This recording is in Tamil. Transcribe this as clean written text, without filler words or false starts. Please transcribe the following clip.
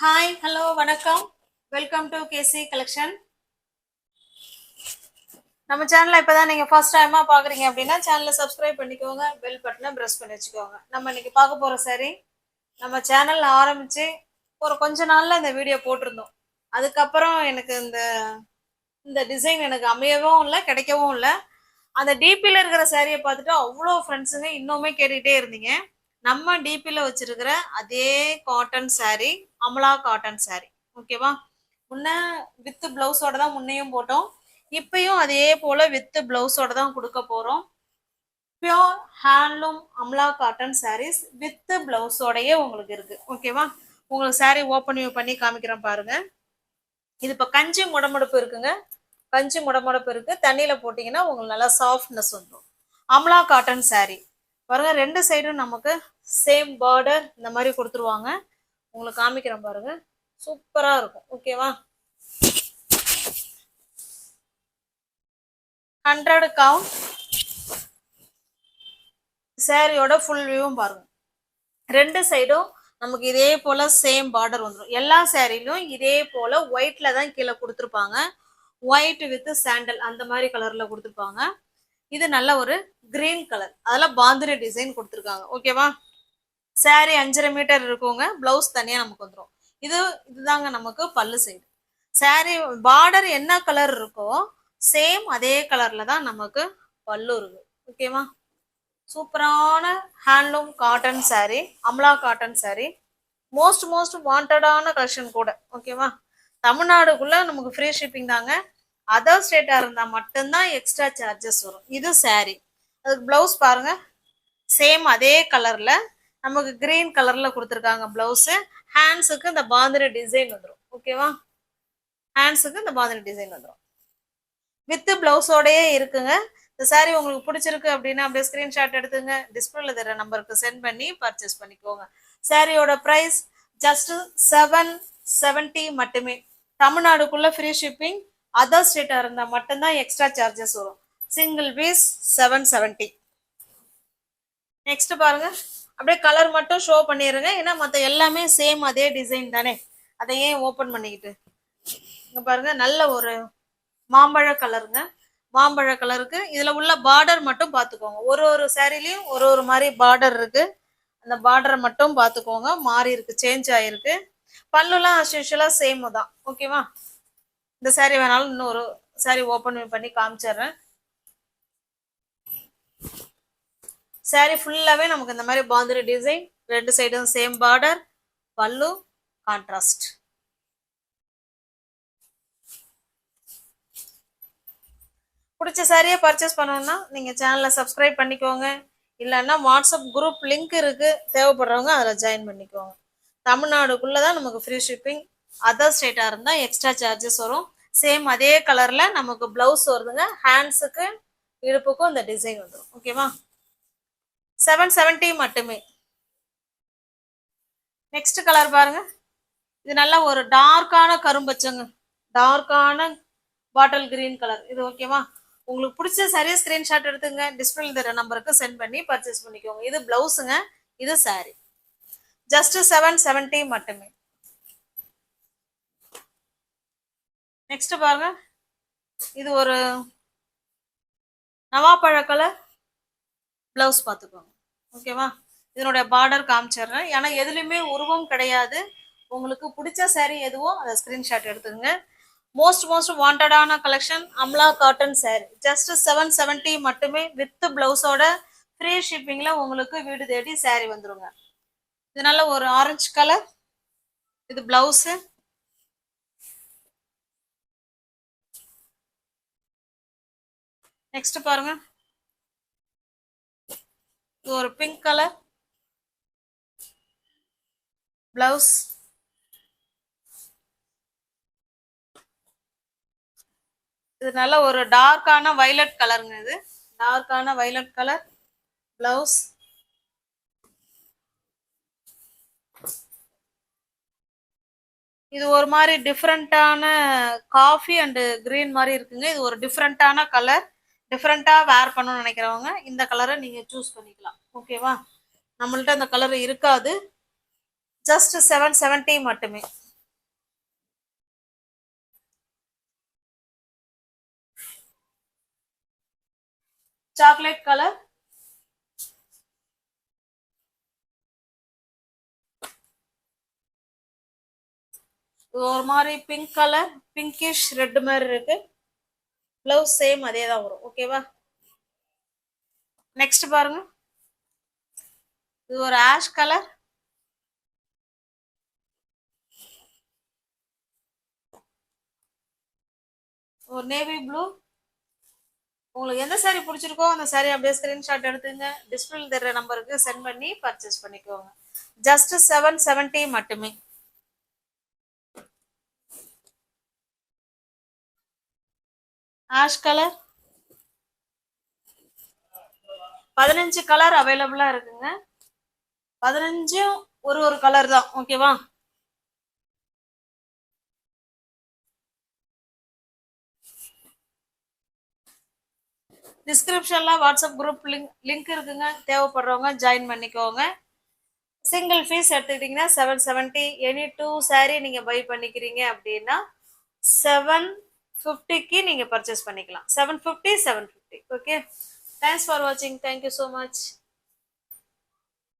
ஹாய் ஹலோ வணக்கம். Welcome to KC Collection. நம்ம சேனலை இப்போதான் நீங்கள் ஃபர்ஸ்ட் டைமாக பார்க்குறீங்க அப்படின்னா சேனலை சப்ஸ்கிரைப் பண்ணிக்கோங்க, பெல் பட்டனை ப்ரெஸ் பண்ணி வச்சுக்கோங்க. நம்ம இன்னைக்கு பார்க்க போகிற சாரி நம்ம சேனலில் ஆரம்பித்து ஒரு கொஞ்ச நாளில் இந்த வீடியோ போட்டிருந்தோம். அதுக்கப்புறம் எனக்கு இந்த இந்த டிசைன் எனக்கு அமையவும் இல்லை, கிடைக்கவும் இல்லை. அந்த டிபியில் இருக்கிற சாரியை பார்த்துட்டு அவ்வளோ ஃப்ரெண்ட்ஸுங்க இன்னுமே கேட்டுக்கிட்டே இருந்தீங்க. நம்ம டிபியில் வச்சிருக்கிற அதே cotton sari, Amala cotton sorry, ஓகேவா? முன்ன வித் பிளவுஸோட தான் முன்னையும் போட்டோம், இப்பயும் அதே போல வித் பிளவுஸோட தான் கொடுக்க போறோம். Pure handloom Amala cotton saris with பிளவுஸோடயே உங்களுக்கு இருக்கு, ஓகேவா? உங்களுக்கு சாரி ஓப்பன் பண்ணி காமிக்கிறேன் பாருங்க. இது இப்போ கஞ்சி முடமுடப்பு இருக்குங்க, கஞ்சி முடமுடப்பு இருக்கு. தண்ணியில போட்டீங்கன்னா உங்களுக்கு நல்லா சாஃப்ட்னஸ் வந்துடும். அமலா காட்டன் சாரி பாருங்க, ரெண்டு சைடும் நமக்கு சேம் பார்டர் இந்த மாதிரி கொடுத்துருவாங்க. உங்களுக்கு காமிக்கிறேன் பாருங்க, சூப்பரா இருக்கும், ஓகேவா? 100 கவுண்ட் சாரியோட ஃபுல் வியூவும் பாருங்க. ரெண்டு சைடும் நமக்கு இதே போல சேம் பார்டர் வந்துடும். எல்லா சாரிலும் இதே போல ஒயிட்ல தான் கீழே கொடுத்துருப்பாங்க. ஒயிட் வித் சாண்டல் அந்த மாதிரி கலர்ல கொடுத்துருப்பாங்க. இது நல்ல ஒரு கிரீன் கலர், அதெல்லாம் பாந்தினி டிசைன் கொடுத்துருக்காங்க, ஓகேவா? சாரி 5.5 மீட்டர் இருக்குங்க. பிளவுஸ் தனியா நமக்கு வந்துடும். இதுதாங்க நமக்கு பல்லு சைடு. சாரி பார்டர் என்ன கலர் இருக்கோ சேம் அதே கலர்ல தான் நமக்கு பல்லு இருக்கு, ஓகேவா? சூப்பரான handloom cotton sari, Amala cotton sari. Most வாண்டடான கலெக்ஷன் கூட, ஓகேவா? தமிழ்நாடுக்குள்ள நமக்கு ஃப்ரீ ஷிப்பிங் தாங்க. அதர் ஸ்டேட்டா இருந்தா மட்டும்தான் எக்ஸ்ட்ரா சார்ஜஸ் வரும். இது சாரி, அதுக்கு பிளவுஸ் பாருங்க, சேம் அதே கலர்ல நமக்கு கிரீன் கலர்ல கொடுத்துருக்காங்க பிளவுஸ். ஹேண்ட்ஸுக்கு இந்த பாந்தினி டிசைன் வந்துடும், ஓகேவா? ஹேண்ட்ஸுக்கு இந்த பாந்தினி டிசைன் வந்துடும். வித் பிளவுஸோடயே இருக்குங்க. இந்த சாரி உங்களுக்கு பிடிச்சிருக்கு அப்படின்னா அப்படியே ஸ்கிரீன்ஷாட் எடுத்துங்க, டிஸ்பிளேல தர நம்பருக்கு சென்ட் பண்ணி பர்ச்சேஸ் பண்ணிக்கோங்க. சாரியோட பிரைஸ் ஜஸ்ட் 770 மட்டுமே. தமிழ்நாடுக்குள்ள ஃப்ரீ ஷிப்பிங், அதர் ஸ்டேட்டா இருந்தா மட்டும்தான் எக்ஸ்ட்ரா சார்ஜஸ் வரும். Single piece 770. நெக்ஸ்ட் பாருங்க, அப்படியே கலர் மட்டும் ஷோ பண்ணிடுங்க, ஏன்னா மற்ற எல்லாமே சேம் அதே டிசைன் தானே, அதை ஏன் ஓப்பன் பண்ணிக்கிட்டு. இங்க பாருங்க, நல்ல ஒரு மாம்பழ கலருங்க. மாம்பழ கலருக்கு இதுல உள்ள பார்டர் மட்டும் பார்த்துக்கோங்க. ஒரு ஒரு சாரிலையும் ஒரு ஒரு மாதிரி பார்டர் இருக்கு. அந்த பார்டரை மட்டும் பார்த்துக்கோங்க, மாறி இருக்கு, சேஞ்ச் ஆயிருக்கு. பல்லுலாம் யூஸ்வலா சேம் தான், ஓகேவா? இந்த சாரி வேணாலும் இன்னொரு சாரி ஓப்பன் பண்ணி காமிச்சிடுறேன். சாரி ஃபுல்லாவே நமக்கு இந்த மாதிரி பாந்தினி டிசைன், ரெண்டு சைடும் சேம் பார்டர், பல்லு கான்ட்ராஸ்ட். பிடிச்ச சாரியை பர்ச்சேஸ் பண்ணணும்னா நீங்கள் சேனலை சப்ஸ்கிரைப் பண்ணிக்கோங்க, இல்லைன்னா வாட்ஸ்அப் குரூப் லிங்க் இருக்கு, தேவைப்படுறவங்க அதில் ஜாயின் பண்ணிக்கோங்க. தமிழ்நாடுக்குள்ளே தான் நமக்கு ஃப்ரீ ஷிப்பிங், அதர் ஸ்டேட்டாக இருந்தால் எக்ஸ்ட்ரா சார்ஜஸ் வரும். சேம் அதே கலரில் நமக்கு ப்ளவுஸ் வருதுங்க. ஹேண்ட்ஸுக்கு இடுப்புக்கும் இந்த டிசைன் வந்துடும், ஓகேவா? 770 மட்டுமே. நெக்ஸ்ட் கலர் பாருங்க, இது நல்லா ஒரு டார்க்கான கரும்பச்சங்க, டார்க்கான பாட்டில் கிரீன் கலர் இது, ஓகேவா? உங்களுக்கு பிடிச்ச சரியா ஸ்கிரீன்ஷாட் எடுத்துங்க, டிஸ்பிளேல தர நம்பருக்கு சென்ட் பண்ணி பர்ச்சேஸ் பண்ணிக்கோங்க. இது பிளவுஸுங்க, இது சாரி. ஜஸ்ட் 770 மட்டுமே. நெக்ஸ்ட் பாருங்க, இது ஒரு நவாப்பழ கலர் பிளவுஸ் பார்த்துக்கோங்க, ஓகேவா? இதனுடைய பார்டர் காமிச்சிடுறேன், ஏன்னா எதுலையுமே உருவம் கிடையாது. உங்களுக்கு பிடிச்ச சாரி எதுவோ அதை ஸ்கிரீன்ஷாட் எடுத்துக்கோங்க. மோஸ்ட் வாண்டடான collection Amala cotton sari, just 770 மட்டுமே. வித் பிளவுஸோட ஃப்ரீ ஷிப்பிங்ல உங்களுக்கு வீடு தேடி சாரி வந்துருங்க. இதனால ஒரு ஆரஞ்சு கலர், இது பிளவுஸ். நெக்ஸ்ட் பாருங்க, இது ஒரு பிங்க் கலர் பிளவுஸ். இது நல்ல ஒரு டார்க்கான வயலட் கலருங்க, இது டார்க்கான வயலட் கலர் பிளவுஸ். இது ஒரு மாதிரி டிஃப்ரெண்டான காஃபி அண்ட் கிரீன் மாதிரி இருக்குங்க. இது ஒரு டிஃப்ரெண்டான கலர், டிஃப்ரெண்டா வேர் பண்ணணும்னு நினைக்கிறவங்க இந்த கலரை நீங்க சூஸ் பண்ணிக்கலாம், ஓகேவா? நம்மள்ட்ட அந்த கலர் இருக்காது. ஜஸ்ட் 770 மட்டுமே. சாக்லேட் கலர், ஒரு மாதிரி பிங்க் கலர், பிங்கிஷ் ரெட் மாதிரி இருக்கு. பிளவுஸ் சேம் அதே தான் வரும். ஓகேவா? நெக்ஸ்ட் பாருங்க, இது ஒரு ஆஷ் கலர், ஒரு நேவி ப்ளூ. உங்களுக்கு எந்த சாரீ பிடிச்சிருக்கோ அந்த சாரீ அப்படியே ஸ்கிரீன்ஷாட் எடுத்துங்க, டிஸ்பிளேல தெரிற நம்பருக்கு சென்ட் பண்ணி பர்ச்சேஸ் பண்ணிக்கோங்க. ஜஸ்ட் 770 மட்டுமே. ஆஷ் கலர், 15 கலர் அவைலபிளா இருக்குங்க. 15 ஒரு கலர் தான். ஓகேவா? டிஸ்கிரிப்ஷன்ல வாட்ஸ்அப் குரூப் லிங்க் இருக்குங்க, தேவைப்படுறவங்க ஜாயின் பண்ணிக்கோங்க. சிங்கிள் ஃபீஸ் எடுத்துக்கிட்டிங்கன்னா 770. எனி 2 saree நீங்கள் பை பண்ணிக்கிறீங்க அப்படின்னா 750க்கு நீங்கள் பர்ச்சேஸ் பண்ணிக்கலாம். 750 750. ஓகே, தேங்க்ஸ் ஃபார் வாட்சிங். Thank you so much.